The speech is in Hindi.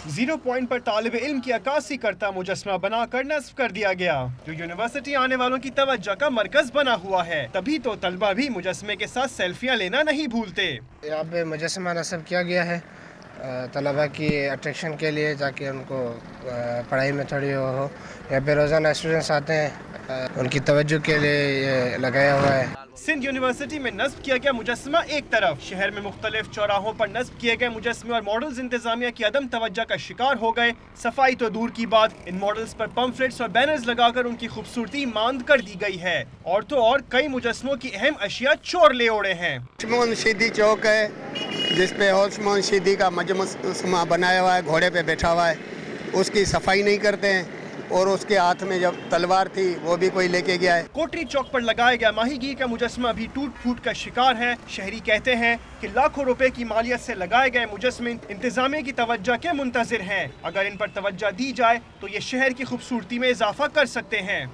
0 पॉइंट पर तालिब इल्म की अक्कासी करता मुजस्समा बनाकर नस्ब कर दिया गया, जो यूनिवर्सिटी आने वालों की तवज्जो का मरकज बना हुआ है। तभी तो तलबा भी मुजस्समे के साथ सेल्फियां लेना नहीं भूलते। यहाँ पे मुजस्समा नस्ब किया गया है तलबा की अट्रैक्शन के लिए, ताकि उनको पढ़ाई में थोड़ी हो। यहाँ पे रोज़ाना स्टूडेंट्स आते हैं, उनकी तवज्जो के लिए ये लगाया हुआ है। सिंध यूनिवर्सिटी में नस्ब किया गया मुजस्समा एक तरफ, शहर में मुख्तलिफ चौराहों पर नस्ब किए गए मुजस्समे और मॉडल्स इंतजामिया की अदम तवज्जो का शिकार हो गए। सफाई तो दूर की बात, इन मॉडल्स पर पंफलेट्स और बैनर्स लगाकर उनकी खूबसूरती मांद कर दी गई है। और तो और कई मुजस्समों की अहम अशिया चोर ले ओढ़े हैं। मुंशीदी चौक है जिसपे हौस मुंशीदी का मुजस्समा बनाया हुआ है, घोड़े पे बैठा हुआ है, उसकी सफाई नहीं करते हैं। और उसके हाथ में जब तलवार थी वो भी कोई लेके गया है। कोटरी चौक पर लगाया गया माहीगीर का मुजस्समा भी टूट फूट का शिकार है। शहरी कहते हैं कि लाखों रुपए की मालियत से लगाए गए मुजस्समे इंतजामिया की तवज्जो के मुंतजिर हैं। अगर इन पर तवज्जो दी जाए तो ये शहर की खूबसूरती में इजाफा कर सकते हैं।